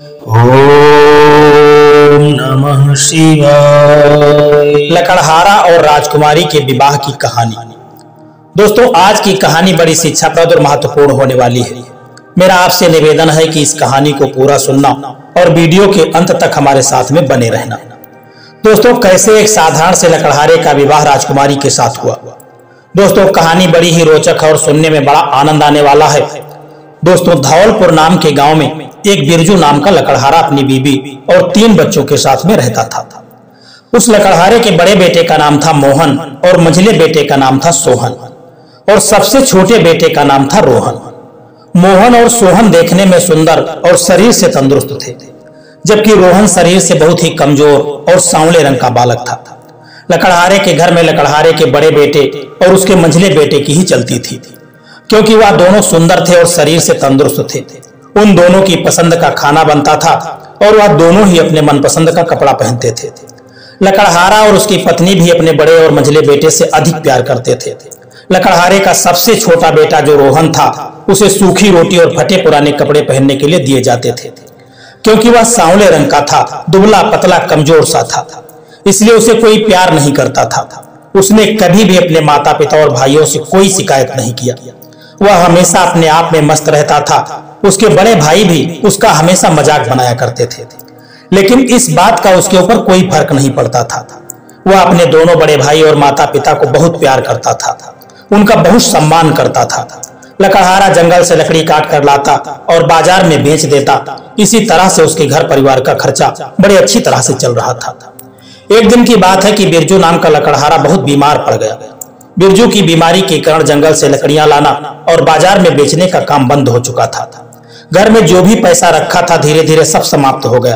ओम नमः शिवाय। लकड़हारा और राजकुमारी के विवाह की कहानी। दोस्तों, आज की कहानी बड़ी शिक्षाप्रद और महत्वपूर्ण होने वाली है। मेरा आपसे निवेदन है कि इस कहानी को पूरा सुनना और वीडियो के अंत तक हमारे साथ में बने रहना। दोस्तों, कैसे एक साधारण से लकड़हारे का विवाह राजकुमारी के साथ हुआ। दोस्तों, कहानी बड़ी ही रोचक है और सुनने में बड़ा आनंद आने वाला है। दोस्तों, धौलपुर नाम के गांव में एक बिरजू नाम का लकड़हारा अपनी बीबी और 3 बच्चों के साथ में रहता था। उस लकड़हारे के बड़े बेटे का नाम था मोहन और मझले बेटे का नाम था सोहन और सबसे छोटे बेटे का नाम था रोहन। मोहन और सोहन देखने में सुंदर और शरीर से तंदुरुस्त थे, जबकि रोहन शरीर से बहुत ही कमजोर और सांवले रंग का बालक था। लकड़हारे के घर में लकड़हारे के बड़े बेटे और उसके मंझले बेटे की ही चलती थी, क्योंकि वह दोनों सुंदर थे और शरीर से तंदुरुस्त थे। उन दोनों की पसंद का खाना बनता था और वह दोनों ही अपने मनपसंद का कपड़ा पहनते थे। लकड़हारा और उसकी पत्नी भी अपने बड़े और मंझले बेटे से अधिक प्यार करते थे। लकड़हारे का सबसे छोटा बेटा जो रोहन था, उसे सूखी रोटी और फटे पुराने कपड़े पहनने के लिए दिए जाते थे, क्योंकि वह सांवले रंग का था, दुबला पतला कमजोर सा था, इसलिए उसे कोई प्यार नहीं करता था। उसने कभी भी अपने माता पिता और भाइयों से कोई शिकायत नहीं किया। वह हमेशा अपने आप में मस्त रहता था। उसके बड़े भाई भी उसका हमेशा मजाक बनाया करते थे, लेकिन इस बात का उसके ऊपर कोई फर्क नहीं पड़ता था। वह अपने दोनों बड़े भाई और माता पिता को बहुत प्यार करता था, उनका बहुत सम्मान करता था। लकड़हारा जंगल से लकड़ी काट कर लाता और बाजार में बेच देता। इसी तरह से उसके घर परिवार का खर्चा बड़े अच्छी तरह से चल रहा था। एक दिन की बात है कि बिरजू नाम का लकड़हारा बहुत बीमार पड़ गया। बिरजू की बीमारी के कारण जंगल से लकड़ियां लाना और बाजार में बेचने का काम बंद हो चुका था। घर में जो भी पैसा रखा था धीरे धीरे सब समाप्त हो गया।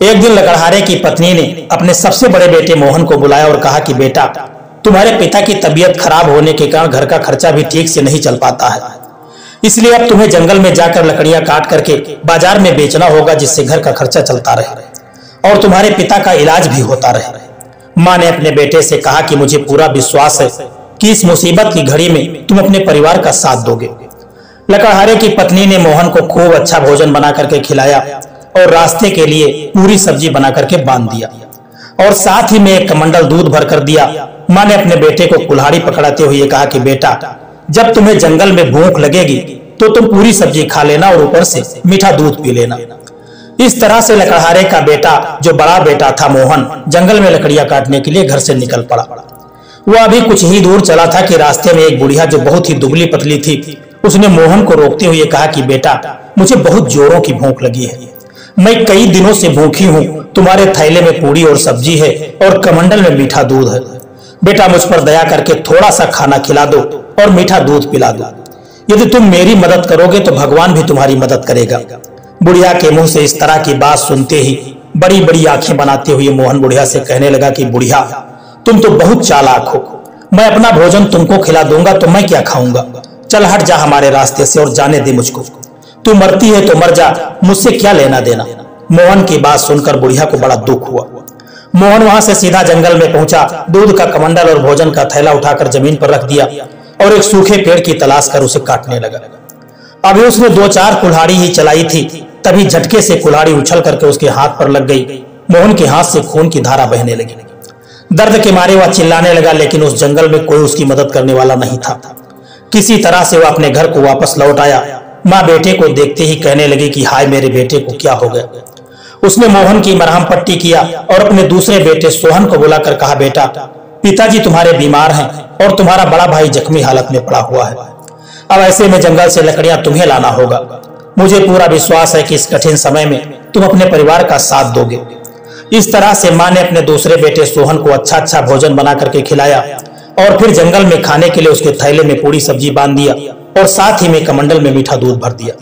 एक दिन लकड़हारे की पत्नी ने अपने सबसे बड़े बेटे मोहन को बुलाया और कहा कि बेटा, तुम्हारे पिता की तबीयत खराब होने के कारण घर का खर्चा भी ठीक से नहीं चल पाता है, इसलिए अब तुम्हें जंगल में जाकर लकड़ियां काट करके बाजार में बेचना होगा, जिससे घर का खर्चा चलता रहे और तुम्हारे पिता का इलाज भी होता रहे। माँ ने अपने बेटे से कहा कि मुझे पूरा विश्वास है कि इस मुसीबत की घड़ी में तुम अपने परिवार का साथ दोगे। लकड़हारे की पत्नी ने मोहन को खूब अच्छा भोजन बना करके खिलाया और रास्ते के लिए पूरी सब्जी बना करके बांध दिया और साथ ही में एक कमंडल दूध भर कर दिया। माँ ने अपने बेटे को कुल्हाड़ी पकड़ाते हुए कहा कि बेटा, जब तुम्हें जंगल में भूख लगेगी तो तुम पूरी सब्जी खा लेना और ऊपर से मीठा दूध पी लेना। इस तरह से लकड़हारे का बेटा, जो बड़ा बेटा था मोहन, जंगल में लकड़ियां काटने के लिए घर से निकल पड़ा। वह अभी कुछ ही दूर चला था कि रास्ते में एक बुढ़िया जो बहुत ही दुबली पतली थी, उसने मोहन को रोकते हुए कहा कि बेटा, मुझे बहुत जोरों की भूख लगी है, मैं कई दिनों से भूखी हूँ। तुम्हारे थैले में पूरी और सब्जी है और कमंडल में मीठा दूध है। बेटा, मुझ पर दया करके थोड़ा सा खाना खिला दो और मीठा दूध पिला दो। यदि तुम मेरी मदद करोगे तो भगवान भी तुम्हारी मदद करेगा। बुढ़िया के मुंह से इस तरह की बात सुनते ही बड़ी बड़ी आंखें बनाते हुए मोहन बुढ़िया से कहने लगा कि बुढ़िया, तुम तो बहुत चालाक हो। मैं अपना भोजन तुमको खिला दूंगा तो मैं क्या खाऊंगा। चल हट जा हमारे रास्ते से और जाने दे मुझको। तू मरती है तो मर जा, मुझसे क्या लेना देना। मोहन की बात सुनकर बुढ़िया को बड़ा दुख हुआ। मोहन वहां से सीधा जंगल में पहुंचा, दूध का कमंडल और भोजन का थैला उठाकर जमीन पर रख दिया और एक सूखे पेड़ की तलाश कर उसे काटने लगा। अभी उसने 2-4 कुल्हाड़ी ही चलाई थी, तभी झटके से कुल्हाड़ी उछल करके उसके हाथ पर लग गई। मोहन के हाथ से खून की धारा बहने लगी। दर्द के मारे वह चिल्लाने लगा, लेकिन उस जंगल में कोई उसकी मदद करने वाला नहीं था। किसी तरह से वह अपने घर को वापस लौट आया। माँ बेटे को देखते ही कहने लगी कि हाय मेरे बेटे को क्या हो गया। उसने मोहन की मरहम पट्टी किया और अपने दूसरे बेटे सोहन को बुलाकर कहा, बेटा, पिताजी तुम्हारे बीमार हैं और तुम्हारा बड़ा भाई जख्मी हालत में पड़ा हुआ है। अब ऐसे में जंगल से लकड़ियां तुम्हें लाना होगा। मुझे पूरा विश्वास है कि इस कठिन समय में तुम अपने परिवार का साथ दोगे। इस तरह से माँ ने अपने दूसरे बेटे सोहन को अच्छा अच्छा भोजन बना करके खिलाया और फिर जंगल में खाने के लिए उसके थैले में पूरी सब्जी बांध दिया और साथ ही में कमंडल में मीठा दूध भर दिया।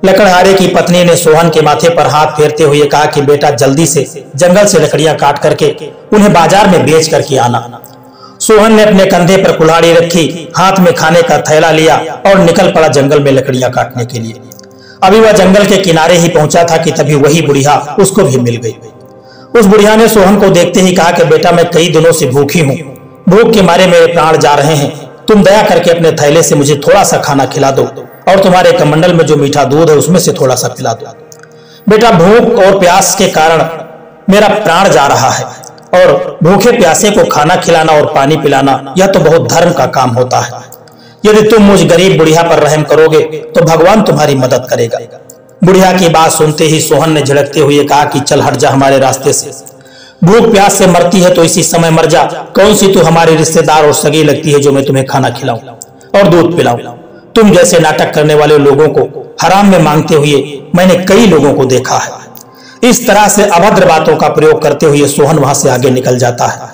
लकड़हारे की पत्नी ने सोहन के माथे पर हाथ फेरते हुए कहा कि बेटा, जल्दी से जंगल से लकड़ियां काट करके उन्हें बाजार में बेच करके आना। सोहन ने अपने कंधे पर कुल्हाड़ी रखी, हाथ में खाने का थैला लिया और निकल पड़ा जंगल में लकड़ियां काटने के लिए। अभी वह जंगल के किनारे ही पहुंचा था कि तभी वही बुढ़िया उसको भी मिल गई। उस बुढ़िया ने सोहन को देखते ही कहा कि बेटा, मैं कई दिनों से भूखी हूँ, भूख के मारे मेरे प्राण जा रहे हैं। तुम दया करके अपने थैले से मुझे थोड़ा सा खाना खिला दो और तुम्हारे कमंडल में जो मीठा दूध है उसमें से थोड़ा सा पिला दो। बेटा, भूख और प्यास के कारण मेरा प्राण जा रहा है और भूखे प्यासे को खाना खिलाना और पानी पिलाना यह तो बहुत धर्म का काम होता है। यदि तुम मुझ गरीब बुढ़िया पर रहम करोगे तो भगवान तुम्हारी मदद करेगा। बुढ़िया की बात सुनते ही सोहन ने झिड़कते हुए कहा कि चल हट जा हमारे रास्ते से। भूख प्यास से मरती है तो इसी समय मर जा। कौन सी तू हमारी रिश्तेदार और सगी लगती है जो मैं तुम्हें खाना खिलाऊं और दूध पिलाऊं? तुम जैसे नाटक करने वाले लोगों को हराम में मांगते हुए मैंने कई लोगों को देखा है। इस तरह से अभद्र बातों का प्रयोग करते हुए सोहन वहां से आगे निकल जाता है।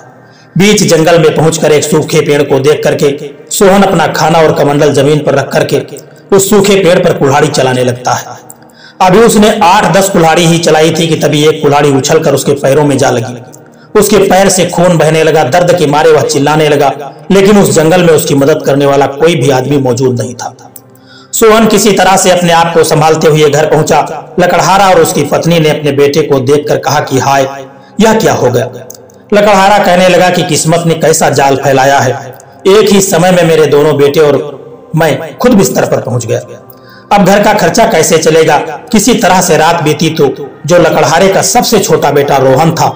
बीच जंगल में पहुंचकर एक सूखे पेड़ को देख करके सोहन अपना खाना और कमंडल जमीन पर रख करके उस सूखे पेड़ पर कुल्हाड़ी चलाने लगता है। अभी उसने 8-10 कुल्हाड़ी ही चलाई थी कि तभी एक कुल्हाड़ी उछलकर उसके पैरों में जा लगी। उसके पैर से खून बहने लगा। दर्द के मारे वह चिल्लाने लगा, लेकिन उस जंगल में उसकी मदद करने वाला कोई भी आदमी मौजूद नहीं था। सोहन किसी तरह से अपने आप को संभालते हुए घर पहुंचा। लकड़हारा और उसकी पत्नी ने अपने बेटे को देखकर कहा कि हाय, यह क्या हो गया? लकड़हारा कहने लगा कि किस्मत ने कैसा जाल फैलाया है। एक ही समय में मेरे दोनों बेटे और मैं खुद बिस्तर पर पहुंच गया। अब घर का खर्चा कैसे चलेगा? किसी तरह से रात बीती तो जो लकड़हारे का सबसे छोटा बेटा रोहन था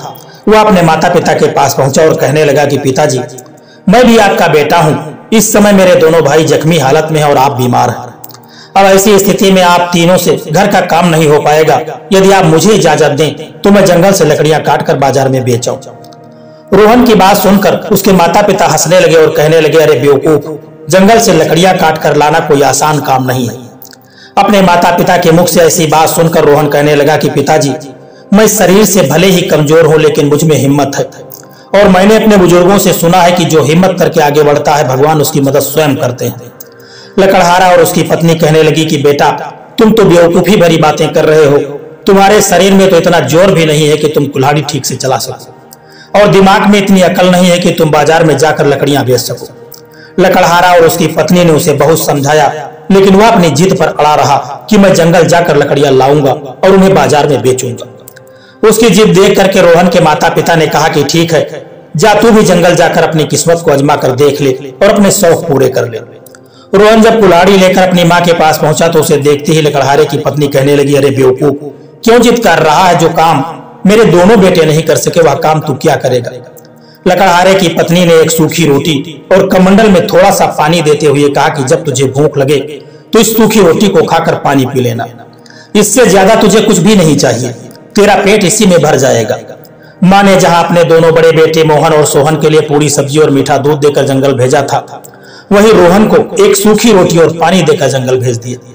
वह अपने माता पिता के पास पहुंचा और कहने लगा कि पिताजी, मैं भी आपका बेटा हूं। इस समय मेरे दोनों भाई जख्मी हालत में हैं और आप बीमार हैं। अब ऐसी स्थिति में आप तीनों से घर का काम नहीं हो पाएगा। यदि आप मुझे इजाजत दें तो मैं जंगल से लकड़ियां काटकर बाजार में बेच आऊं। रोहन की बात सुनकर उसके माता पिता हंसने लगे और कहने लगे, अरे बेवकूफ, जंगल से लकड़ियां काटकर लाना कोई आसान काम नहीं है। अपने माता पिता के मुख से ऐसी बात सुनकर रोहन कहने लगा कि पिताजी, मैं शरीर से भले ही कमजोर हूं लेकिन मुझ में हिम्मत है और मैंने अपने बुजुर्गों से सुना है कि जो हिम्मत करके आगे बढ़ता है भगवान उसकी मदद स्वयं करते हैं। लकड़हारा और उसकी पत्नी कहने लगी कि बेटा, तुम तो बेवकूफी भरी बातें कर रहे हो। तुम्हारे शरीर में तो इतना जोर भी नहीं है कि तुम कुल्हाड़ी ठीक से चला सको और दिमाग में इतनी अकल नहीं है कि तुम बाजार में जाकर लकड़ियां बेच सको। लकड़हारा और उसकी पत्नी ने उसे बहुत समझाया, लेकिन वह अपनी जिद पर अड़ा रहा कि मैं जंगल जाकर लकड़ियां लाऊंगा और उन्हें बाजार में बेचूंगा। उसकी जिद देख करके रोहन के माता पिता ने कहा कि ठीक है, जा तू भी जंगल जाकर अपनी किस्मत को आजमा कर देख ले और अपने शौक पूरे कर ले। रोहन जब कुल्हाड़ी लेकर अपनी माँ के पास पहुंचा तो उसे देखते ही लकड़हारे की पत्नी कहने लगी, अरे बेवकूफ, क्यों जिद कर रहा है? जो काम मेरे दोनों बेटे नहीं कर सके वह काम तू क्या करेगा? लकड़हारे की पत्नी ने एक सूखी रोटी और कमंडल में थोड़ा सा पानी देते हुए कहा कि जब तुझे भूख लगे तो इस सूखी रोटी को खाकर पानी पी लेना। इससे ज्यादा तुझे कुछ भी नहीं चाहिए, तेरा पेट इसी में भर जाएगा। माँ ने जहाँ अपने दोनों बड़े बेटे मोहन और सोहन के लिए पूरी सब्जी और मीठा दूध देकर जंगल भेजा था, वही रोहन को एक सूखी रोटी और पानी देकर जंगल भेज दिया।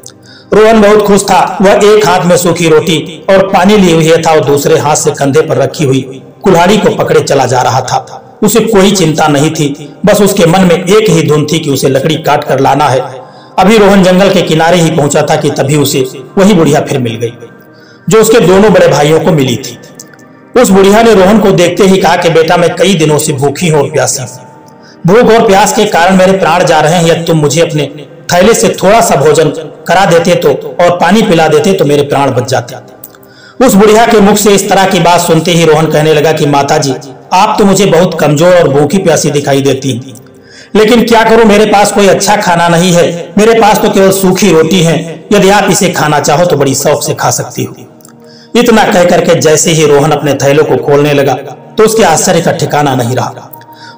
रोहन बहुत खुश था। वह एक हाथ में सूखी रोटी और पानी लिए हुए था और दूसरे हाथ से कंधे पर रखी हुई कुल्हाड़ी को पकड़े चला जा रहा था। उसे कोई चिंता नहीं थी, बस उसके मन में एक ही धुन थी कि उसे लकड़ी काट कर लाना है। अभी रोहन जंगल के किनारे ही पहुंचा था कि तभी उसे वही बुढ़िया फिर मिल गई जो उसके दोनों बड़े भाइयों को मिली थी। उस बुढ़िया ने रोहन को देखते ही कहा कि बेटा, मैं कई दिनों से भूखी हूं और प्यासी हूं। भूख और प्यास के कारण मेरे प्राण जा रहे हैं। यदि तुम मुझे अपने थैले से थोड़ा सा भोजन करा देते तो और पानी पिला देते तो मेरे प्राण बच जाते। उस बुढ़िया के मुख से इस तरह की बात सुनते ही रोहन कहने लगा कि माताजी, आप तो मुझे बहुत कमजोर और भूखी प्यासी दिखाई देती हैं, लेकिन क्या करूं, मेरे पास कोई अच्छा खाना नहीं है। मेरे पास तो केवल सूखी रोटी है। यदि आप इसे खाना चाहो तो बड़ी शौक से खा सकती हो। इतना कह करके जैसे ही रोहन अपने थैले को खोलने लगा तो उसके आश्चर्य का ठिकाना नहीं रहा।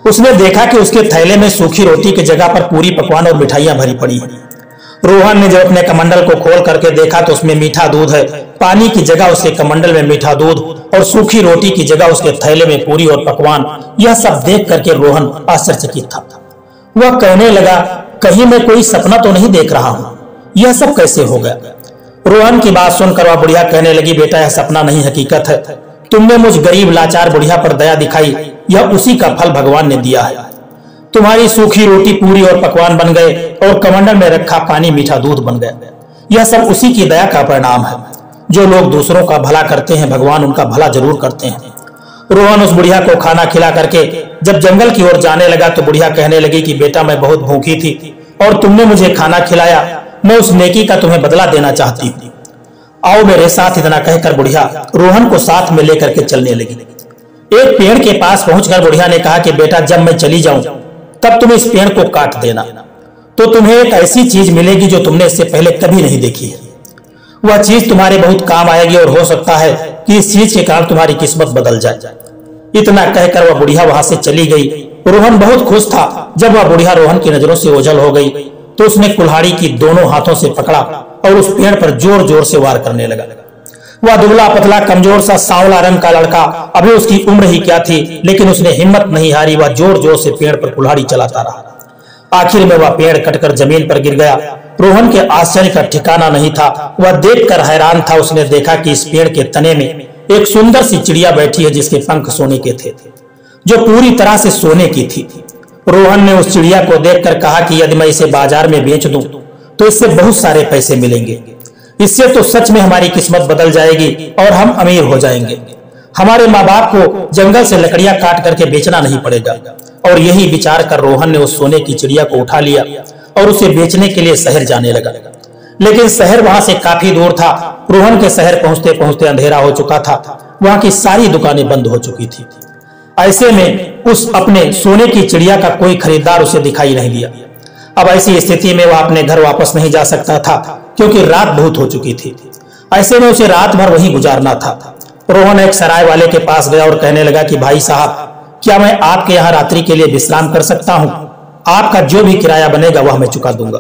उसने देखा कि उसके थैले में सूखी रोटी की जगह पर पूरी पकवान और मिठाइयां भरी पड़ी हैं। रोहन ने जब अपने कमंडल को खोल करके देखा तो उसमें मीठा दूध है। पानी की जगह उसके कमंडल में मीठा दूध और सूखी रोटी की जगह उसके थैले में पूरी और पकवान। यह सब देख करके रोहन आश्चर्यचकित था। वह कहने लगा, कहीं मैं कोई सपना तो नहीं देख रहा हूं, यह सब कैसे हो गया? रोहन की बात सुनकर वह बुढ़िया कहने लगी, बेटा, यह सपना नहीं हकीकत है। तुमने मुझ गरीब लाचार बुढ़िया पर दया दिखाई, यह उसी का फल भगवान ने दिया है। तुम्हारी सूखी रोटी पूरी और पकवान बन गए और कमंडल में रखा पानी मीठा दूध बन गया। यह सब उसी की दया का परिणाम है। जो लोग दूसरों का भला करते हैं भगवान उनका भला जरूर करते हैं। रोहन उस बुढ़िया को खाना खिला करके जब जंगल की ओर जाने लगा तो बुढ़िया कहने लगी कि बेटा, मैं बहुत भूखी थी और तुमने मुझे खाना खिलाया, मैं उस नेकी का तुम्हें बदला देना चाहती हूँ। आओ मेरे साथ। इतना कहकर बुढ़िया रोहन को साथ में लेकर के चलने लगी। एक पेड़ के पास पहुंचकर बुढ़िया ने कहा कि बेटा, जब मैं चली जाऊं तब तुम इस पेड़ को काट देना, तो तुम्हें एक ऐसी चीज मिलेगी जो तुमने इससे पहले कभी नहीं देखी है। वह चीज तुम्हारे बहुत काम आएगी और हो सकता है कि इस चीज के कारण तुम्हारी किस्मत बदल जाए। इतना कहकर वह बुढ़िया वहां से चली गई। रोहन बहुत खुश था। जब वह बुढ़िया रोहन की नजरों से ओझल हो गई तो उसने कुल्हाड़ी की दोनों हाथों से पकड़ा और उस पेड़ पर जोर जोर से वार करने लगा। वह दुबला पतला कमजोर सा सांवला रंग का लड़का, अभी उसकी उम्र ही क्या थी, लेकिन उसने हिम्मत नहीं हारी। वह जोर जोर से पेड़ पर कुल्हाड़ी चलाता रहा। आखिर में वह पेड़ कटकर जमीन पर गिर गया। रोहन के आश्चर्य का ठिकाना नहीं था। वह देखकर हैरान था। उसने देखा कि इस पेड़ के तने में एक सुंदर सी चिड़िया बैठी है जिसके पंख सोने के थे, जो पूरी तरह से सोने की थी। रोहन ने उस चिड़िया को देखकर कहा कि यदि मैं इसे बाजार में बेच दूं तो इससे बहुत सारे पैसे मिलेंगे। इससे तो सच में हमारी किस्मत बदल जाएगी और हम अमीर हो जाएंगे। हमारे माँ बाप को जंगल से लकड़ियां काट करके बेचना नहीं पड़ेगा। और यही विचार कर रोहन ने उस सोने की चिड़िया को उठा लिया और उसे बेचने के लिए शहर जाने लगा। लेकिन शहर वहां से काफी दूर था। रोहन के शहर पहुंचते पहुंचते अंधेरा हो चुका था। वहां की सारी दुकानें बंद हो चुकी थी। ऐसे में उस अपने सोने की चिड़िया का कोई खरीदार उसे दिखाई नहीं दिया। अब ऐसी स्थिति में वह अपने घर वापस नहीं जा सकता था क्योंकि रात बहुत हो चुकी थी। ऐसे में उसे रात भर वहीं गुजारना था। रोहन एक सराय वाले के पास गया और कहने लगा कि भाई साहब, क्या मैं आपके यहाँ रात्रि के लिए विश्राम कर सकता हूँ? आपका जो भी किराया बनेगा वह मैं चुका दूंगा,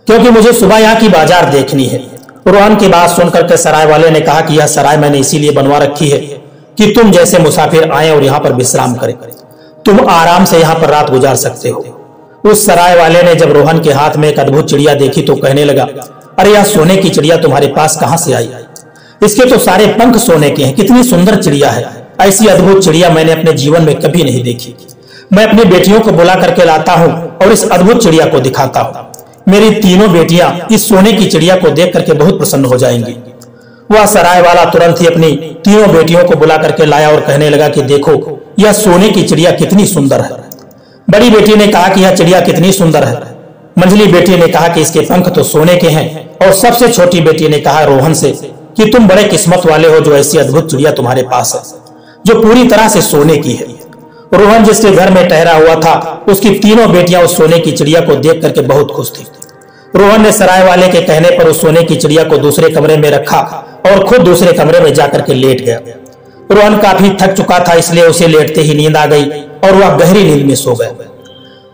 क्योंकि मुझे सुबह यहाँ की बाजार देखनी है। रोहन की बात सुनकर के सराय वाले ने कहा कि यह सराय मैंने इसीलिए बनवा रखी है कि तुम जैसे मुसाफिर आए और यहाँ पर विश्राम करें। तुम आराम से यहाँ पर रात गुजार सकते हो। उस सराय वाले ने जब रोहन के हाथ में एक अद्भुत चिड़िया देखी तो कहने लगा, अरे यह सोने की चिड़िया तुम्हारे पास कहां से आई? इसके तो सारे पंख सोने के हैं। कितनी सुंदर चिड़िया है। ऐसी अद्भुत चिड़िया मैंने अपने जीवन में कभी नहीं देखी। मैं अपनी बेटियों को बुला करके लाता हूँ और इस अद्भुत चिड़िया को दिखाता हूँ। मेरी तीनों बेटियां इस सोने की चिड़िया को देख करके बहुत प्रसन्न हो जाएंगी। वह सराय वाला तुरंत ही अपनी तीनों बेटियों को बुला करके लाया और कहने लगा कि देखो यह सोने की चिड़िया कितनी सुंदर है। बड़ी बेटी ने कहा कि यह चिड़िया कितनी सुंदर है। मंझली बेटी ने कहा कि इसके पंख तो सोने के हैं। और सबसे छोटी बेटी ने कहा रोहन से कि तुम बड़े किस्मत वाले हो जो ऐसी अद्भुत चिड़िया तुम्हारे पास है, जो पूरी तरह से सोने की है। रोहन जिसके घर में ठहरा हुआ था, उसकी तीनों बेटियां उस सोने की चिड़िया को देख करके बहुत खुश थी। रोहन ने सराय वाले के कहने पर उस सोने की चिड़िया को दूसरे कमरे में रखा और खुद दूसरे कमरे में जाकर के लेट गया। रोहन काफी थक चुका था, इसलिए उसे लेटते ही नींद आ गई और वह गहरी नींद में सो गया।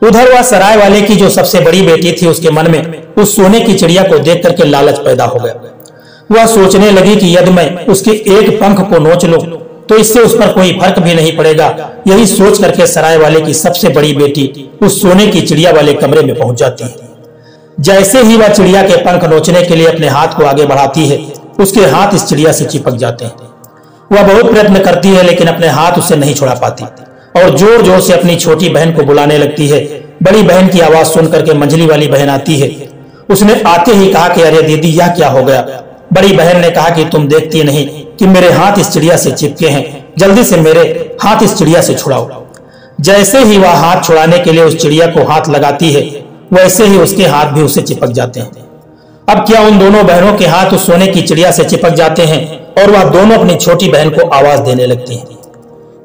उधर वह सराय वाले की जो सबसे बड़ी बेटी थी, उसके मन में उस सोने की चिड़िया को देख करके लालच पैदा हो गया। वह सोचने लगी कि यदि मैं उसके एक पंख को नोच लूं तो इससे उस पर कोई फर्क भी नहीं पड़ेगा। यही सोच करके सराय वाले की सबसे बड़ी बेटी उस सोने की चिड़िया वाले कमरे में पहुंच जाती है। जैसे ही वह चिड़िया के पंख नोचने के लिए अपने हाथ को आगे बढ़ाती है, उसके हाथ इस चिड़िया से चिपक जाते हैं। वह बहुत प्रयत्न करती है लेकिन अपने हाथ उससे नहीं छुड़ा पाती और जोर जोर से अपनी छोटी बहन को बुलाने लगती है। बड़ी बहन की आवाज सुन करके मंझली वाली बहन आती है। उसने आते ही कहा कि अरे दीदी, यह क्या हो गया? बड़ी बहन ने कहा कि तुम देखती नहीं कि मेरे हाथ इस चिड़िया से चिपके हैं, जल्दी से मेरे हाथ इस चिड़िया से छुड़ाओ। जैसे ही वह हाथ छुड़ाने के लिए उस चिड़िया को हाथ लगाती है, वैसे ही उसके हाथ भी उससे चिपक जाते हैं। अब क्या उन दोनों बहनों के हाथ उस सोने की चिड़िया से चिपक जाते हैं और वह दोनों अपनी छोटी बहन को आवाज देने लगती हैं।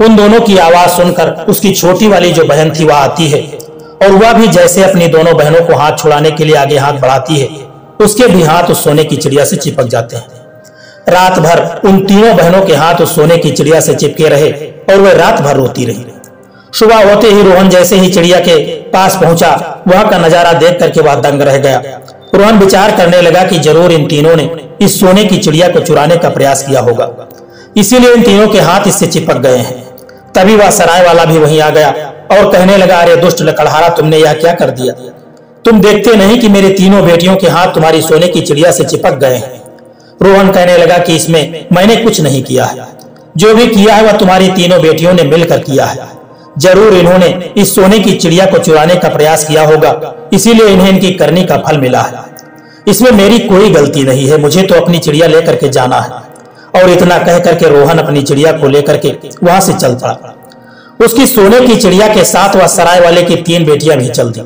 उन दोनों की आवाज सुनकर उसकी छोटी वाली जो बहन थी वह आती है और वह भी जैसे अपनी दोनों बहनों को हाथ छुड़ाने के लिए आगे हाथ बढ़ाती है, उसके भी हाथ उस सोने की चिड़िया से चिपक जाते हैं। रात भर उन तीनों बहनों के हाथ उस सोने की चिड़िया से चिपके रहे और वह रात भर रोती रही। सुबह होते ही रोहन जैसे ही चिड़िया के पास पहुंचा, वहां का नजारा देख करके वह दंग रह गया। रोहन विचार करने लगा कि जरूर इन तीनों ने इस सोने की चिड़िया को चुराने का प्रयास किया होगा, इसीलिए इन तीनों के हाथ इससे चिपक गए हैं। तभी वह सराय वाला भी वहीं आ गया और कहने लगा, अरे दुष्ट लकड़हारा, तुमने यह क्या कर दिया? तुम देखते नहीं कि मेरी तीनों बेटियों के हाथ तुम्हारी सोने की चिड़िया से चिपक गए हैं। रोहन कहने लगा कि इसमें मैंने कुछ नहीं किया है, जो भी किया है वह तुम्हारी तीनों बेटियों ने मिलकर किया है। जरूर इन्होंने इस सोने की चिड़िया को चुराने का प्रयास किया होगा, इसीलिए इन्हें इनकी करनी का फल मिला है। इसमें मेरी कोई गलती नहीं है, मुझे तो अपनी चिड़िया लेकर के जाना है। और इतना कह करके रोहन अपनी चिड़िया को लेकर के वहां से चल पड़ा। उसकी सोने की चिड़िया के साथ वह सराय वाले की तीन बेटियां भी चल दी,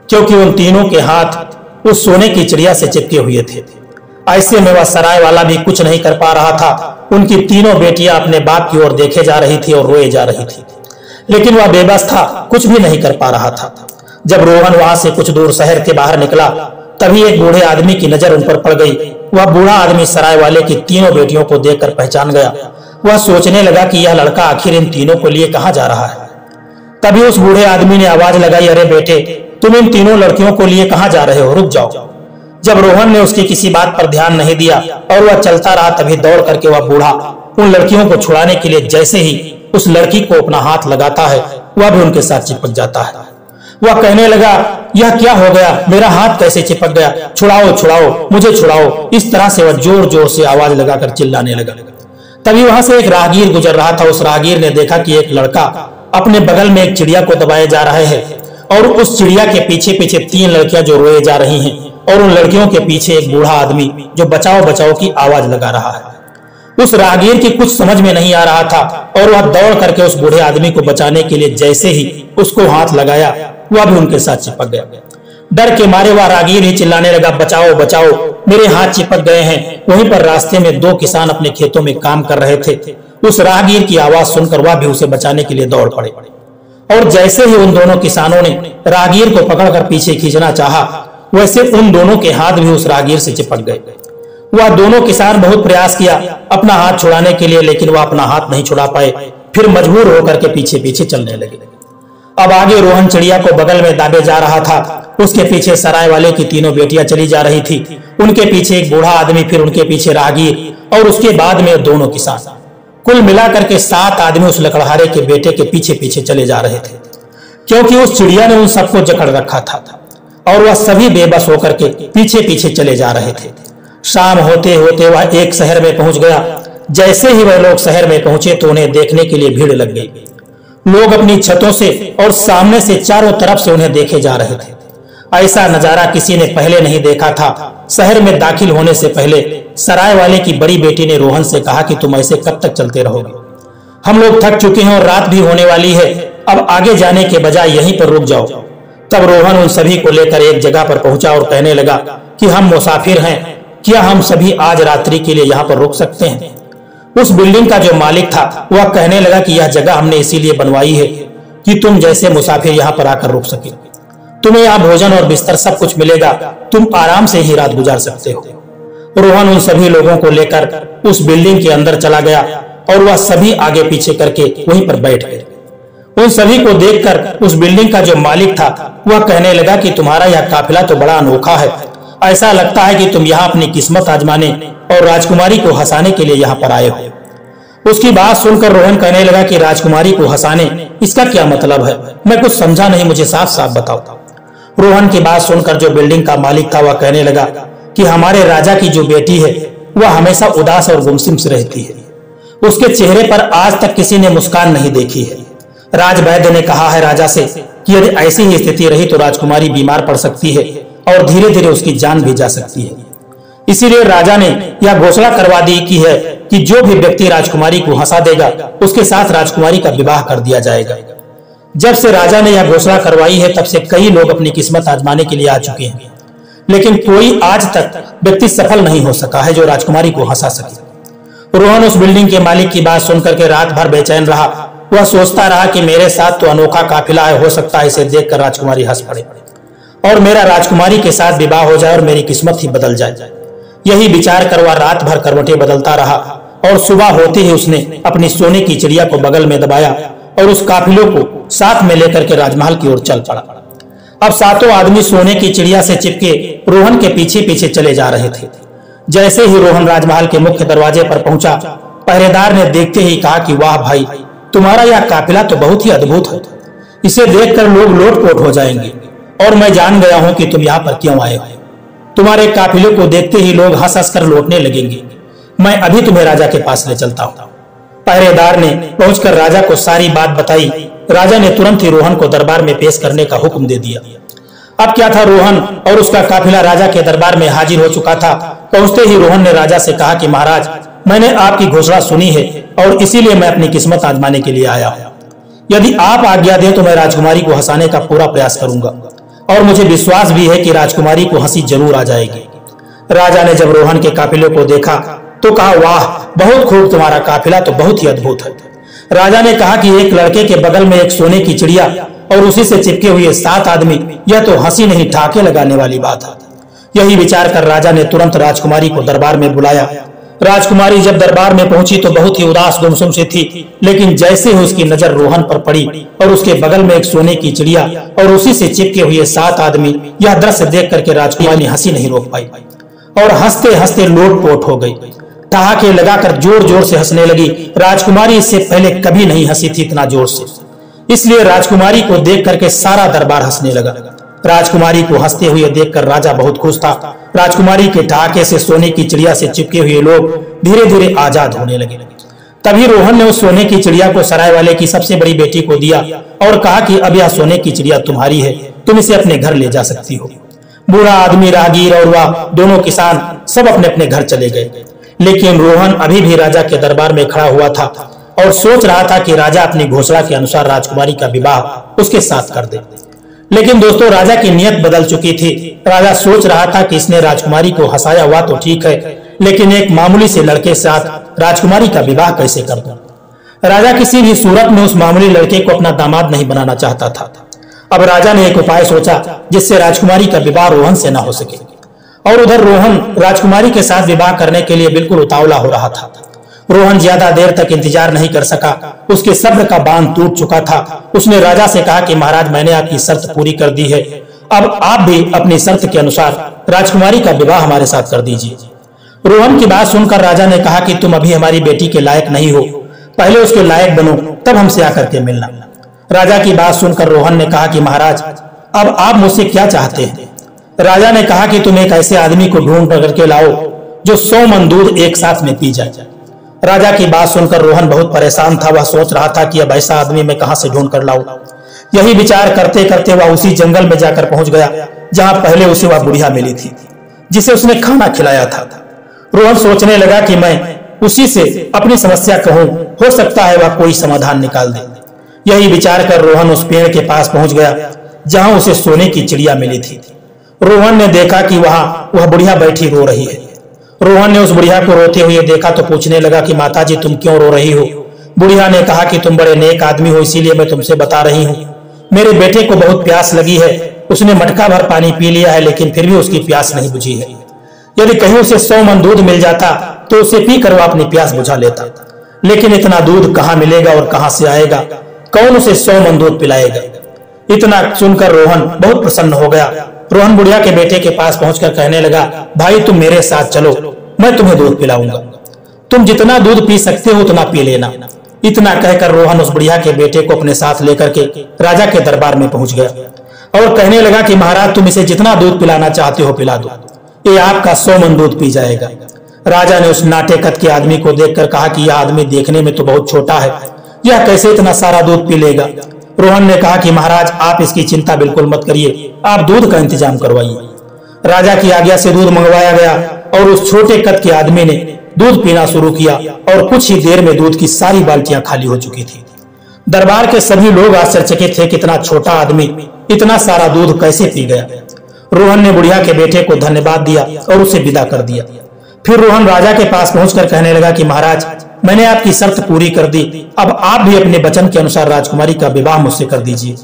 क्योंकि उन तीनों के हाथ उस सोने की चिड़िया से चिपके हुए थे। ऐसे में वह सराय वाला भी कुछ नहीं कर पा रहा था। उनकी तीनों बेटियां अपने बाप की ओर देखे जा रही थी और रोए जा रही थी, लेकिन वह बेबस था, कुछ भी नहीं कर पा रहा था। जब रोहन वहां से कुछ दूर शहर के बाहर निकला, तभी एक बूढ़े आदमी की नजर उन पर पड़ गई। वह बूढ़ा आदमी सराय वाले की तीनों बेटियों को देखकर पहचान गया। वह सोचने लगा कि यह लड़का आखिर इन तीनों को लिए कहां जा रहा है। तभी उस बूढ़े आदमी ने आवाज लगाई, अरे बेटे, तुम इन तीनों लड़कियों को लिए कहां जा रहे हो, रुक जाओ। जब रोहन ने उसकी किसी बात पर ध्यान नहीं दिया और वह चलता रहा, तभी दौड़ करके वह बूढ़ा उन लड़कियों को छुड़ाने के लिए जैसे ही उस लड़की को अपना हाथ लगाता है, वह भी उनके साथ चिपक जाता है। वह कहने लगा, यह क्या हो गया, मेरा हाथ कैसे चिपक गया, छुड़ाओ छुड़ाओ, मुझे छुड़ाओ। इस तरह से वह जोर जोर से आवाज लगाकर चिल्लाने लगा। तभी वहां से एक राहगीर गुजर रहा था। उस राहगीर ने देखा कि एक लड़का अपने बगल में एक चिड़िया को दबाए जा रहे है और उस चिड़िया के पीछे पीछे तीन लड़कियां जो रोए जा रही हैं और उन लड़कियों के पीछे एक बूढ़ा आदमी जो बचाओ बचाओ की आवाज लगा रहा है। उस राहगीर की कुछ समझ में नहीं आ रहा था और वह दौड़ करके उस बूढ़े आदमी को बचाने के लिए जैसे ही उसको हाथ लगाया, वह भी उनके साथ चिपक गया। डर के मारे वह राहगीर ही चिल्लाने लगा, बचाओ बचाओ, मेरे हाथ चिपक गए हैं। वहीं पर रास्ते में दो किसान अपने खेतों में काम कर रहे थे। उस राहगीर की आवाज सुनकर वह भी उसे बचाने के लिए दौड़ पड़े और जैसे ही उन दोनों किसानों ने राहगीर को पकड़कर पीछे खींचना चाहा, वैसे उन दोनों के हाथ भी उस राहगीर से चिपक गए। वह दोनों किसान बहुत प्रयास किया अपना हाथ छुड़ाने के लिए, लेकिन वह अपना हाथ नहीं छुड़ा पाए। फिर मजबूर होकर के पीछे पीछे चलने लगे। अब आगे रोहन चिड़िया को बगल में दाबे जा रहा था। उसके पीछे सराय वाले की तीनों बेटियां चली जा रही थी। उनके पीछे एक बूढ़ा आदमी, फिर उनके पीछे राहगीर और उसके बाद में दोनों किसान। कुल मिलाकर के 7 आदमी उस लकड़हारे के बेटे के पीछे पीछे चले जा रहे थे, क्योंकि उस चिड़िया ने उन सबको जकड़ रखा था और वह सभी बेबस होकर के पीछे पीछे चले जा रहे थे। शाम होते होते वह एक शहर में पहुंच गया। जैसे ही वह लोग शहर में पहुंचे तो उन्हें देखने के लिए भीड़ लग गई। लोग अपनी छतों से और सामने से चारों तरफ से उन्हें देखे जा रहे थे। ऐसा नजारा किसी ने पहले नहीं देखा था। शहर में दाखिल होने से पहले सराय वाले की बड़ी बेटी ने रोहन से कहा कि तुम ऐसे कब तक चलते रहोगे, हम लोग थक चुके हैं और रात भी होने वाली है, अब आगे जाने के बजाय यहीं पर रुक जाओ। तब रोहन उन सभी को लेकर एक जगह पर पहुंचा और कहने लगा कि हम मुसाफिर हैं, क्या हम सभी आज रात्रि के लिए यहाँ पर रुक सकते हैं। उस बिल्डिंग का जो मालिक था वह कहने लगा कि यह जगह हमने इसीलिए बनवाई है कि तुम जैसे मुसाफिर यहाँ पर आकर रुक सके। तुम्हें यहाँ भोजन और बिस्तर सब कुछ मिलेगा, तुम आराम से ही रात गुजार सकते हो। रोहन उन सभी लोगों को लेकर उस बिल्डिंग के अंदर चला गया और वह सभी आगे पीछे करके वहीं पर बैठ गए। उन सभी को देखकर उस बिल्डिंग का जो मालिक था वह कहने लगा कि तुम्हारा यह काफिला तो बड़ा अनोखा है, ऐसा लगता है कि तुम यहाँ अपनी किस्मत आजमाने और राजकुमारी को हंसाने के लिए यहाँ पर आए हो। उसकी बात सुनकर रोहन कहने लगा कि राजकुमारी को हंसाने, इसका क्या मतलब है, मैं कुछ समझा नहीं, मुझे साफ साफ बताओ। रोहन की बात सुनकर जो बिल्डिंग का मालिक था वह कहने लगा कि हमारे राजा की जो बेटी है वह हमेशा उदास और गुमसुम से रहती है, उसके चेहरे पर आज तक किसी ने मुस्कान नहीं देखी है। राजवैद्य ने कहा है राजा से कि यदि ऐसी ही स्थिति रही तो राजकुमारी बीमार पड़ सकती है और धीरे धीरे उसकी जान भी जा सकती है। इसीलिए राजा ने यह घोषणा करवा दी की है कि जो भी व्यक्ति राजकुमारी को हंसा देगा उसके साथ राजकुमारी का विवाह कर दिया जाएगा। जब से राजा ने यह घोषणा करवाई है तब से कई लोग अपनी किस्मत आजमाने के लिए आ चुके हैं, लेकिन कोई आज तक व्यक्ति सफल नहीं हो सका है जो राजकुमारी को हंसा सके। रोहन उस बिल्डिंग के मालिक की बात सुनकर के रात भर बेचैन रहा। वह सोचता रहा कि मेरे साथ तो अनोखा काफिला है, हो सकता है इसे देखकर राजकुमारी हंस पड़े और मेरा राजकुमारी के साथ विवाह हो जाए और मेरी किस्मत ही बदल जाए। यही विचार कर वह रात भर करवटें बदलता रहा और सुबह होते ही उसने अपनी सोने की चिड़िया को बगल में दबाया और उस काफिलों को साथ में लेकर के राजमहल की ओर चल पड़ा। अब 7 आदमी सोने की चिड़िया से चिपके रोहन के पीछे पीछे चले जा रहे थे। जैसे ही रोहन राजमहल के मुख्य दरवाजे पर पहुंचा, पहरेदार ने देखते ही कहा कि वाह भाई, तुम्हारा यह काफिला तो बहुत ही अद्भुत है, इसे देखकर लोग लोटपोट हो जाएंगे और मैं जान गया हूं कि तुम यहाँ पर क्यों आए हो। तुम्हारे काफिले को देखते ही लोग हंस हंस कर लौटने लगेंगे। मैं अभी तुम्हें राजा के पास ले चलता हूं। पहरेदार ने पहुंचकर राजा को सारी बात बताई। राजा ने तुरंत ही रोहन को दरबार में पेश करने का हुक्म दे दिया। अब क्या था, रोहन और उसका काफिला राजा के दरबार में हाजिर हो चुका था। पहुंचते ही रोहन ने राजा से कहा कि महाराज, मैंने आपकी घोषणा सुनी है और इसीलिए मैं अपनी किस्मत आजमाने के लिए आया हूं। यदि आप आज्ञा दें तो मैं राजकुमारी को हंसाने का पूरा प्रयास करूंगा और मुझे विश्वास भी है कि राजकुमारी को हंसी जरूर आ जाएगी। राजा ने जब रोहन के काफिले को देखा तो कहा, वाह, बहुत खूब, तुम्हारा काफिला तो बहुत ही अद्भुत है। राजा ने कहा कि एक लड़के के बगल में एक सोने की चिड़िया और उसी से चिपके हुए 7 आदमी, यह तो हंसी नहीं ठाके लगाने वाली बात है। यही विचार कर राजा ने तुरंत राजकुमारी को दरबार में बुलाया। राजकुमारी जब दरबार में पहुंची तो बहुत ही उदास गुमसुम सी थी, लेकिन जैसे ही उसकी नजर रोहन पर पड़ी और उसके बगल में एक सोने की चिड़िया और उसी से चिपके हुए 7 आदमी, यह दृश्य देख करके राजकुमारी हंसी नहीं रोक पाई और हंसते हंसते लोटपोट हो गई। ठहाके लगाकर जोर जोर से हंसने लगी। राजकुमारी इससे पहले कभी नहीं हंसी थी इतना जोर से, इसलिए राजकुमारी को देख करके सारा दरबार हंसने लगा। राजकुमारी को हंसते हुए देखकर राजा बहुत खुश था। राजकुमारी के ठहाके से सोने की चिड़िया से चिपके हुए लोग धीरे धीरे आजाद होने लगे। तभी रोहन ने उस सोने की चिड़िया को सराय वाले की सबसे बड़ी बेटी को दिया और कहा कि अब यह सोने की चिड़िया तुम्हारी है, तुम इसे अपने घर ले जा सकती हो। बूढ़ा आदमी, राहगीर और वह दोनों किसान सब अपने अपने घर चले गए, लेकिन रोहन अभी भी राजा के दरबार में खड़ा हुआ था और सोच रहा था कि राजा अपनी घोषणा के अनुसार राजकुमारी का विवाह उसके साथ कर दे। लेकिन दोस्तों, राजा की नीयत बदल चुकी थी। राजा सोच रहा था कि इसने राजकुमारी को हंसाया हुआ तो ठीक है, लेकिन एक मामूली से लड़के के साथ राजकुमारी का विवाह कैसे कर दूं? राजा किसी भी सूरत में उस मामूली लड़के को अपना दामाद नहीं बनाना चाहता था। अब राजा ने एक उपाय सोचा जिससे राजकुमारी का विवाह रोहन से ना हो सके। और उधर रोहन राजकुमारी के साथ विवाह करने के लिए बिल्कुल उतावला हो रहा था। रोहन ज्यादा देर तक इंतजार नहीं कर सका, उसके सब्र का बांध टूट चुका था। उसने राजा से कहा कि महाराज, मैंने आपकी शर्त पूरी कर दी है, अब आप भी अपनी शर्त के अनुसार राजकुमारी का विवाह हमारे साथ कर दीजिए। रोहन की बात सुनकर राजा ने कहा कि तुम अभी हमारी बेटी के लायक नहीं हो, पहले उसके लायक बनो तब हमसे आकर के मिलना। राजा की बात सुनकर रोहन ने कहा कि महाराज, अब आप मुझसे क्या चाहते हैं? राजा ने कहा कि तुम एक ऐसे आदमी को ढूंढ करके लाओ जो 100 मन दूध एक साथ में पी जाए। राजा की बात सुनकर रोहन बहुत परेशान था। वह सोच रहा था कि अब ऐसा आदमी मैं कहां से ढूंढ कर लाऊं। यही विचार करते करते वह उसी जंगल में जाकर पहुंच गया जहां पहले उसे वह बुढ़िया मिली थी जिसे उसने खाना खिलाया था। रोहन सोचने लगा कि मैं उसी से अपनी समस्या कहूं, हो सकता है वह कोई समाधान निकाल दे। यही विचार कर रोहन उस पेड़ के पास पहुंच गया जहां उसे सोने की चिड़िया मिली थी। रोहन ने देखा कि वह बुढ़िया बैठी रो रही है। रोहन ने उस बुढ़िया को रोते हुए देखा तो पूछने लगा कि माताजी, तुम क्यों रो रही हो? बुढ़िया ने कहा कि तुम बड़े नेक आदमी हो, इसीलिए मैं तुमसे बता रही हूँ। मेरे बेटे को बहुत प्यास लगी है, उसने मटका भर पानी पी लिया है, लेकिन फिर भी उसकी प्यास नहीं बुझी है। यदि कहीं उसे 100 मन दूध मिल जाता तो उसे पीकर वह अपनी प्यास बुझा लेता, लेकिन इतना दूध कहाँ मिलेगा और कहां से आएगा? कौन उसे 100 मन दूध पिलाएगा? इतना सुनकर रोहन बहुत प्रसन्न हो गया। रोहन बुढ़िया के बेटे के पास पहुंचकर कहने लगा, भाई तुम मेरे साथ चलो, मैं तुम्हें दूध पिलाऊंगा, तुम जितना दूध पी सकते हो उतना पी लेना। इतना कहकर रोहन उस बुढ़िया के बेटे को अपने साथ लेकर के राजा के दरबार में पहुंच गया और कहने लगा कि महाराज, तुम इसे जितना दूध पिलाना चाहते हो पिला दो, ये आपका 100 मन दूध पी जाएगा। राजा ने उस नाटे कद के आदमी को देखकर कहा कि यह आदमी देखने में तो बहुत छोटा है, यह कैसे इतना सारा दूध पी लेगा? रोहन ने कहा कि महाराज, आप इसकी चिंता बिल्कुल मत करिए, आप दूध का इंतजाम करवाइए। राजा की आज्ञा से दूध मंगवाया गया और उस छोटे कद के आदमी ने दूध पीना शुरू किया और कुछ ही देर में दूध की सारी बाल्टियां खाली हो चुकी थी। दरबार के सभी लोग आश्चर्यचकित थे कि इतना छोटा आदमी इतना सारा दूध कैसे पी गया। रोहन ने बुढ़िया के बेटे को धन्यवाद दिया और उसे विदा कर दिया। फिर रोहन राजा के पास पहुंचकर कहने लगा कि महाराज, मैंने आपकी शर्त पूरी कर दी, अब आप भी अपने वचन के अनुसार राजकुमारी का विवाह मुझसे कर दीजिए।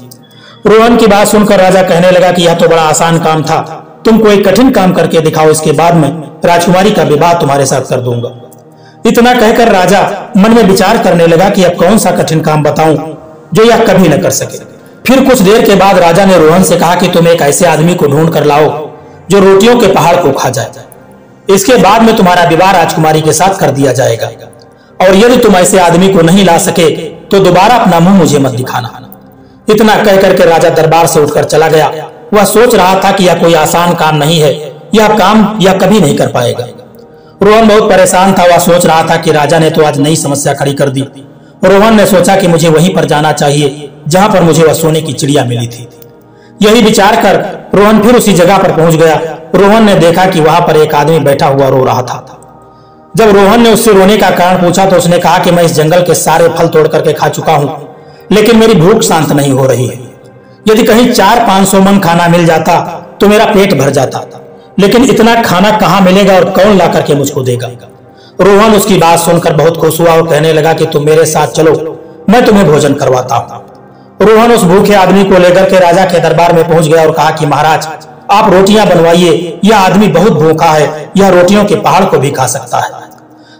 रोहन की बात सुनकर राजा कहने लगा कि यह तो बड़ा आसान काम था, तुम कोई कठिन काम करके दिखाओ, इसके बाद मैं राजकुमारी का विवाह तुम्हारे साथ कर दूंगा। इतना कहकर राजा मन में विचार करने लगा कि अब कौन सा कठिन काम बताऊं जो यह कभी न कर सके। फिर कुछ देर के बाद राजा ने रोहन से कहा कि तुम एक ऐसे आदमी को ढूंढ कर लाओ जो रोटियों के पहाड़ को खा जाए, इसके बाद में तुम्हारा विवाह राजकुमारी के साथ कर दिया जाएगा, और यदि तुम ऐसे आदमी को नहीं ला सके तो दोबारा अपना मुंह मुझे मत दिखाना। इतना कह करके राजा दरबार से उठकर चला गया। वह सोच रहा था कि यह कोई आसान काम नहीं है, यह काम यह कभी नहीं कर पाएगा। रोहन बहुत परेशान था। वह सोच रहा था कि राजा ने तो आज नई समस्या खड़ी कर दी। रोहन ने सोचा कि मुझे वहीं पर जाना चाहिए जहां पर मुझे वह सोने की चिड़िया मिली थी। यही विचार कर रोहन फिर उसी जगह पर पहुंच गया। रोहन ने देखा कि वहां पर एक आदमी बैठा हुआ रो रहा था। जब रोहन ने उससे रोने का कारण पूछा तो उसने कहा कि मैं इस जंगल के सारे फल तोड़ करके खा चुका हूं, लेकिन मेरी भूख शांत नहीं हो रही है। यदि कहीं 400-500 मन खाना मिल जाता तो मेरा पेट भर जाता, लेकिन इतना खाना कहां मिलेगा और कौन ला करके मुझको देगा? रोहन उसकी बात सुनकर बहुत खुश हुआ और कहने लगा कि तुम मेरे साथ चलो, मैं तुम्हें भोजन करवाता हूं। रोहन उस भूखे आदमी को लेकर के राजा के दरबार में पहुंच गया और कहा कि महाराज, आप रोटियां बनवाइए, यह आदमी बहुत भूखा है, यह रोटियों के पहाड़ को भी खा सकता है।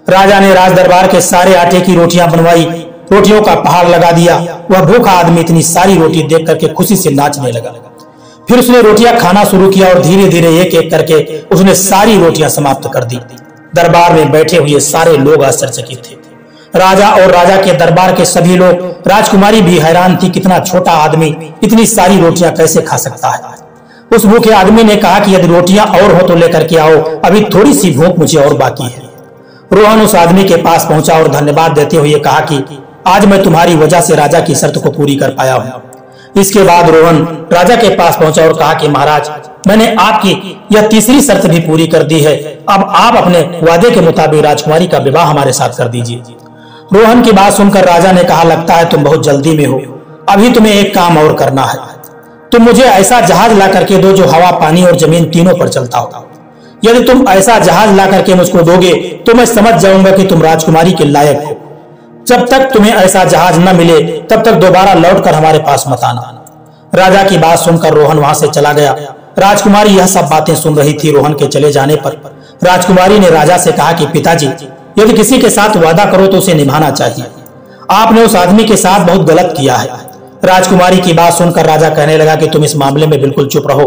राजा ने राज दरबार के सारे आटे की रोटियां बनवाई, रोटियों का पहाड़ लगा दिया। वह भूखा आदमी इतनी सारी रोटी देख करके खुशी से नाचने लगा। फिर उसने रोटियां खाना शुरू किया और धीरे धीरे एक एक करके उसने सारी रोटियां समाप्त कर दी। दरबार में बैठे हुए सारे लोग आश्चर्यचकित थे। राजा और राजा के दरबार के सभी लोग, राजकुमारी भी हैरान थी, कितना छोटा आदमी इतनी सारी रोटियां कैसे खा सकता है। उस भूखे आदमी ने कहा कि यदि रोटियां और हो तो लेकर के आओ, अभी थोड़ी सी भूख मुझे और बाकी है। रोहन उस आदमी के पास पहुंचा और धन्यवाद देते हुए कहा कि आज मैं तुम्हारी वजह से राजा की शर्त को पूरी कर पाया हूं। इसके बाद रोहन राजा के पास पहुंचा और कहा कि महाराज, मैंने आपकी यह तीसरी शर्त भी पूरी कर दी है, अब आप अपने वादे के मुताबिक राजकुमारी का विवाह हमारे साथ कर दीजिए। रोहन की बात सुनकर राजा ने कहा, लगता है तुम बहुत जल्दी में हो, अभी तुम्हें एक काम और करना है। तुम मुझे ऐसा जहाज ला करके दो जो हवा, पानी और जमीन तीनों पर चलता हो। यदि तुम ऐसा जहाज ला करके मुझको दोगे तो मैं समझ जाऊंगा कि तुम राजकुमारी के लायक हो। जब तक तुम्हें ऐसा जहाज न मिले तब तक दोबारा लौटकर हमारे पास मत आना। राजा की बात सुनकर रोहन वहां से चला गया। राजकुमारी यह सब बातें सुन रही थी। रोहन के चले जाने पर राजकुमारी ने राजा से कहा कि पिताजी, यदि किसी के साथ वादा करो तो उसे निभाना चाहिए। आपने उस आदमी के साथ बहुत गलत किया है। राजकुमारी की बात सुनकर राजा कहने लगा कि तुम इस मामले में बिल्कुल चुप रहो,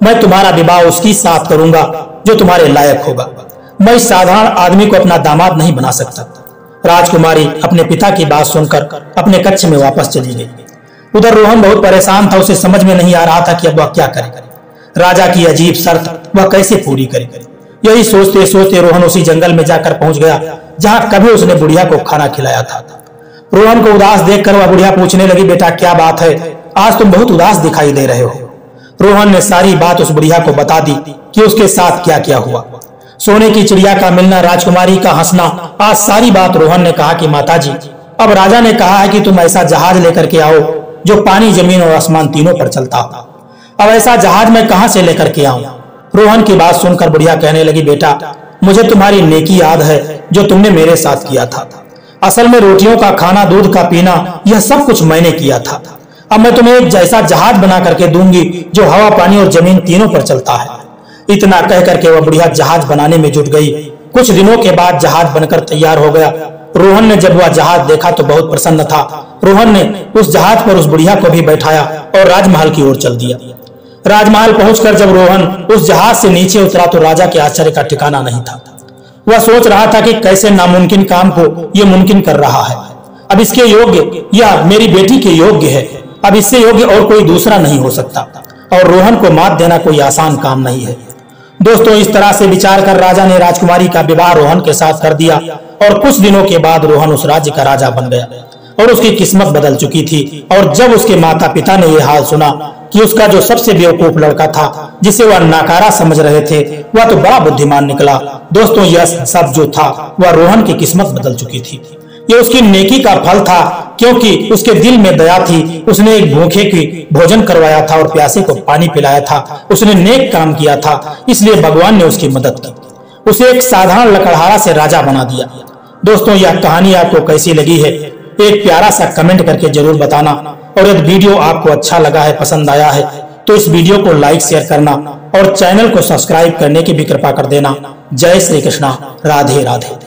मैं तुम्हारा विवाह उसकी साथ करूंगा जो तुम्हारे लायक होगा। मैं इस साधारण आदमी को अपना दामाद नहीं बना सकता। राजकुमारी अपने पिता की बात सुनकर अपने कक्ष में वापस चली गई। उधर रोहन बहुत परेशान था, उसे समझ में नहीं आ रहा था कि अब वह क्या करे। राजा की अजीब शर्त वह कैसे पूरी करे। यही सोचते सोचते रोहन उसी जंगल में जाकर पहुंच गया जहां कभी उसने बुढ़िया को खाना खिलाया था। रोहन को उदास देखकर वह बुढ़िया पूछने लगी, बेटा क्या बात है, आज तुम बहुत उदास दिखाई दे रहे हो। रोहन ने सारी बात उस बुढ़िया को बता दी कि उसके साथ क्या क्या हुआ। सोने की चिड़िया का मिलना, राजकुमारी का हंसना, आज सारी बात रोहन ने कहा कि माताजी, अब राजा ने कहा है कि तुम ऐसा जहाज लेकर के आओ जो पानी, जमीन और आसमान तीनों पर चलता हो। अब ऐसा जहाज मैं कहां से लेकर के आऊं। रोहन की बात सुनकर बुढ़िया कहने लगी, बेटा मुझे तुम्हारी नेकी याद है जो तुमने मेरे साथ किया था। असल में रोटियों का खाना, दूध का पीना, यह सब कुछ मैंने किया था। अब मैं तुम्हें एक जैसा जहाज बना करके दूंगी जो हवा, पानी और जमीन तीनों पर चलता है। इतना कह करके वह बुढ़िया जहाज बनाने में जुट गई। कुछ दिनों के बाद जहाज बनकर तैयार हो गया। रोहन ने जब वह जहाज देखा तो बहुत प्रसन्न था। रोहन ने उस जहाज पर उस बुढ़िया को भी बैठाया और राजमहल की ओर चल दिया। राजमहल पहुंचकर जब रोहन उस जहाज से नीचे उतरा तो राजा के आश्चर्य का ठिकाना नहीं था। वह सोच रहा था कि कैसे नामुमकिन काम को यह मुमकिन कर रहा है। अब इसके योग्य यह मेरी बेटी के योग्य है, अब इससे योग्य और कोई दूसरा नहीं हो सकता। और रोहन को मात देना कोई आसान काम नहीं है। दोस्तों, इस तरह से विचार कर राजा ने राजकुमारी का विवाह रोहन के साथ कर दिया और कुछ दिनों के बाद रोहन उस राज्य का राजा बन गया और उसकी किस्मत बदल चुकी थी। और जब उसके माता पिता ने यह हाल सुना कि उसका जो सबसे बेवकूफ लड़का था, जिसे वह नाकारा समझ रहे थे, वह तो बड़ा बुद्धिमान निकला। दोस्तों, यह सब जो था वह रोहन की किस्मत बदल चुकी थी। यह उसकी नेकी का फल था, क्योंकि उसके दिल में दया थी। उसने एक भूखे की भोजन करवाया था और प्यासे को पानी पिलाया था। उसने नेक काम किया था, इसलिए भगवान ने उसकी मदद की, उसे एक साधारण लकड़हारा से राजा बना दिया। दोस्तों, यह कहानी आपको कैसी लगी है, एक प्यारा सा कमेंट करके जरूर बताना। और यदि वीडियो आपको अच्छा लगा है, पसंद आया है, तो इस वीडियो को लाइक, शेयर करना और चैनल को सब्सक्राइब करने की भी कृपा कर देना। जय श्री कृष्णा, राधे राधे।